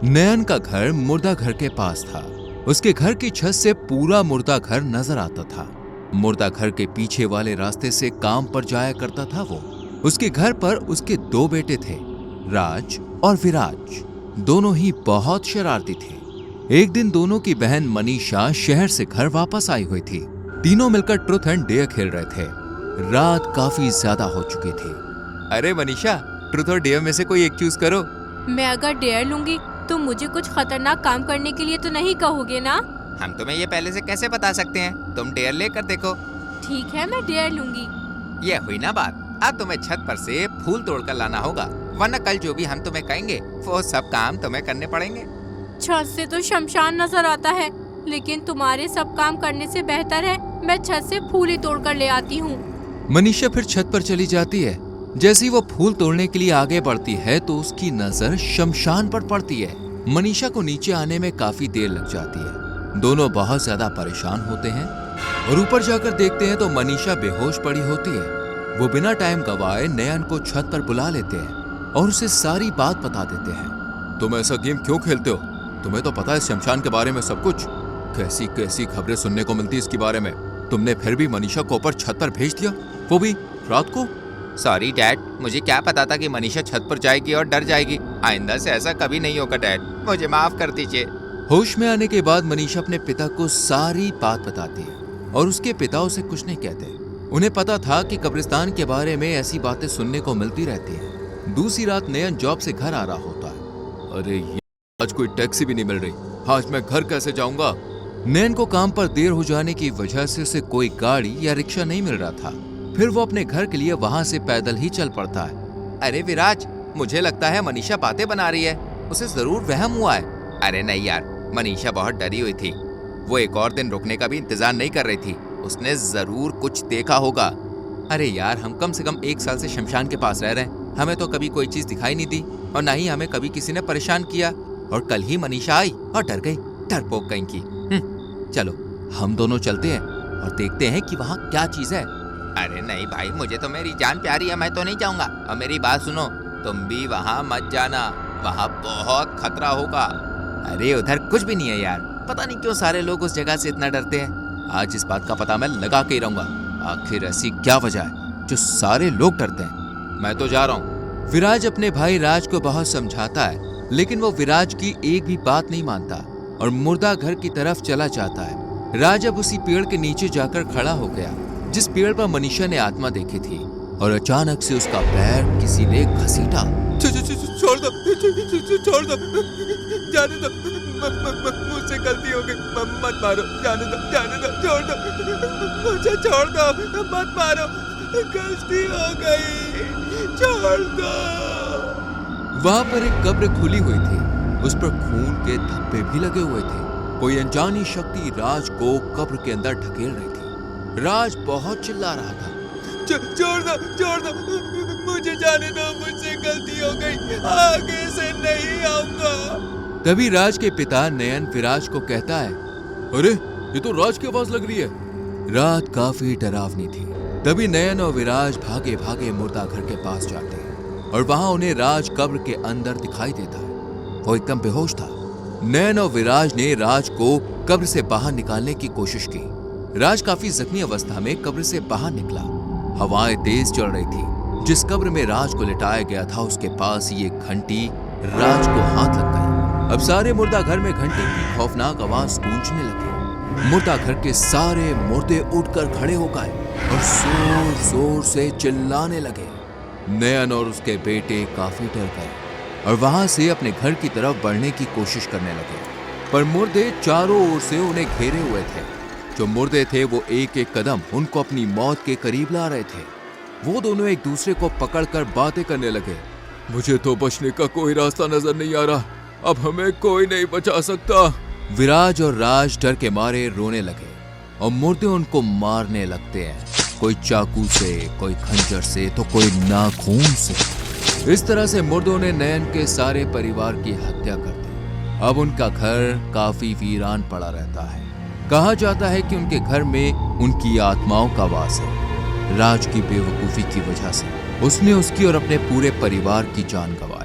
नयन का घर मुर्दा घर के पास था। उसके घर की छत से पूरा मुर्दा घर नजर आता था। मुर्दा घर के पीछे वाले रास्ते से काम पर जाया करता था वो। उसके घर पर उसके 2 बेटे थे, राज और विराज। दोनों ही बहुत शरारती थे। एक दिन दोनों की बहन मनीषा शहर से घर वापस आई हुई थी। तीनों मिलकर ट्रुथ एंड डेयर खेल रहे थे। रात काफी ज्यादा हो चुकी थी। अरे मनीषा, ट्रुथ और डेयर में से कोई एक चूज करो। मैं अगर डेयर लूंगी तो मुझे कुछ खतरनाक काम करने के लिए तो नहीं कहोगे ना? हम तुम्हें ये पहले से कैसे बता सकते हैं? तुम डेयर लेकर देखो। ठीक है, मैं डेयर लूंगी। ये हुई ना बात। अब तुम्हें छत पर से फूल तोड़कर लाना होगा, वरना कल जो भी हम तुम्हें कहेंगे वो सब काम तुम्हें करने पड़ेंगे। छत से तो शमशान नजर आता है, लेकिन तुम्हारे सब काम करने से बेहतर है मैं छत से फूल ही तोड़कर ले आती हूँ। मनीषा फिर छत पर चली जाती है। जैसे ही वो फूल तोड़ने के लिए आगे बढ़ती है तो उसकी नजर शमशान पर पड़ती है। मनीषा को नीचे आने में काफी देर लग जाती है। दोनों बहुत ज्यादा परेशान होते हैं और ऊपर जाकर देखते हैं तो मनीषा बेहोश पड़ी होती है। वो बिना टाइम गवाए नयन को छत पर बुला लेते हैं और उसे सारी बात बता देते हैं। तुम ऐसा गेम क्यों खेलते हो? तुम्हें तो पता है शमशान के बारे में सब कुछ। कैसी कैसी खबरें सुनने को मिलती है इसके बारे में। तुमने फिर भी मनीषा को ऊपर छत पर भेज दिया, वो भी रात को। सॉरी डैड, मुझे क्या पता था कि मनीषा छत पर जाएगी और डर जाएगी। आइंदा से ऐसा कभी नहीं होगा डैड, मुझे माफ कर दीजिए। होश में आने के बाद मनीषा अपने पिता को सारी बात बताती है और उसके पिता उसे कुछ नहीं कहते। उन्हें पता था कि कब्रिस्तान के बारे में ऐसी बातें सुनने को मिलती रहती हैं। दूसरी रात नयन जॉब से घर आ रहा होता है। अरे आज कोई टैक्सी भी नहीं मिल रही, आज मैं घर कैसे जाऊंगा? नयन को काम पर देर हो जाने की वजह से उसे कोई गाड़ी या रिक्शा नहीं मिल रहा था। फिर वो अपने घर के लिए वहां से पैदल ही चल पड़ता है। अरे विराज, मुझे लगता है मनीषा बातें बना रही है, उसे जरूर वहम हुआ है। अरे नहीं यार, मनीषा बहुत डरी हुई थी। वो एक और दिन रुकने का भी इंतजार नहीं कर रही थी। उसने जरूर कुछ देखा होगा। अरे यार, हम कम से कम 1 साल से शमशान के पास रह रहे हैं, हमें तो कभी कोई चीज दिखाई नहीं दी और ना ही हमें कभी किसी ने परेशान किया। और कल ही मनीषा आई और डर गई, डरपोक कहीं की। चलो हम दोनों चलते हैं और देखते हैं कि वहाँ क्या चीज है। अरे नहीं भाई, मुझे तो मेरी जान प्यारी है, मैं तो नहीं जाऊंगा। और मेरी बात सुनो, तुम भी वहाँ मत जाना, वहाँ बहुत खतरा होगा। अरे उधर कुछ भी नहीं है यार, पता नहीं क्यों सारे लोग उस जगह से इतना डरते हैं। आज इस बात का पता मैं लगा के ही रहूंगा। आखिर ऐसी क्या वजह है जो सारे लोग डरते हैं? मैं तो जा रहा हूँ। विराज अपने भाई राज को बहुत समझाता है, लेकिन वो विराज की एक भी बात नहीं मानता और मुर्दा घर की तरफ चला जाता है। राज अब उसी पेड़ के नीचे जाकर खड़ा हो गया जिस पेड़ पर मनीषा ने आत्मा देखी थी और अचानक से उसका पैर किसी ने घसीटा। छोड़ दो, छोड़ दो, जाने दो, मुझसे गलती हो गई, मत मारो, जाने दो, छोड़ दो, मुझे छोड़ दो, मत मारो, गलती हो गई, छोड़ दो। वहां पर एक कब्र खुली हुई थी, उस पर खून के धब्बे भी लगे हुए थे। कोई अनजानी शक्ति राज को कब्र के अंदर ढकेल रही थी। राज बहुत चिल्ला रहा था, छोड़ दो, मुझे जाने दो, मुझसे गलती हो गई, आगे से नहीं आऊंगा। तभी राज के पिता नयन विराज को कहता है, अरे ये तो राज की आवाज लग रही है। रात काफी डरावनी थी। तभी नयन और विराज भागे भागे मुर्दा घर के पास जाते हैं और वहां उन्हें राज कब्र के अंदर दिखाई देता है। वो एकदम बेहोश था। नयन और विराज ने राज को कब्र से बाहर निकालने की कोशिश की। राज काफी जख्मी अवस्था में कब्र से बाहर निकला। हवाएं तेज चल रही थी। जिस कब्र में राज को लिटाया गया था उसके पास ही एक घंटी राज को हाथ लग गई। अब सारे मुर्दा घर में घंटी की खौफनाक आवाज गूंजने लगी। मुर्दा घर के सारे मुर्दे उठकर खड़े हो गए और जोर जोर से चिल्लाने लगे। नयन और उसके बेटे काफी डर गए और वहां से अपने घर की तरफ बढ़ने की कोशिश करने लगे, पर मुर्दे चारों ओर से उन्हें घेरे हुए थे। जो मुर्दे थे वो एक एक कदम उनको अपनी मौत के करीब ला रहे थे। वो दोनों एक दूसरे को पकड़कर बातें करने लगे। मुझे तो बचने का कोई रास्ता नजर नहीं आ रहा, अब हमें कोई नहीं बचा सकता। विराज और राज डर के मारे रोने लगे और मुर्दे उनको मारने लगते हैं, कोई चाकू से, कोई खंजर से, तो कोई नाखून से। इस तरह से मुर्दों ने नयन के सारे परिवार की हत्या कर दी। अब उनका घर काफी वीरान पड़ा रहता है। कहा जाता है कि उनके घर में उनकी आत्माओं का वास है। राज की बेवकूफी की वजह से उसने उसकी और अपने पूरे परिवार की जान गंवाई।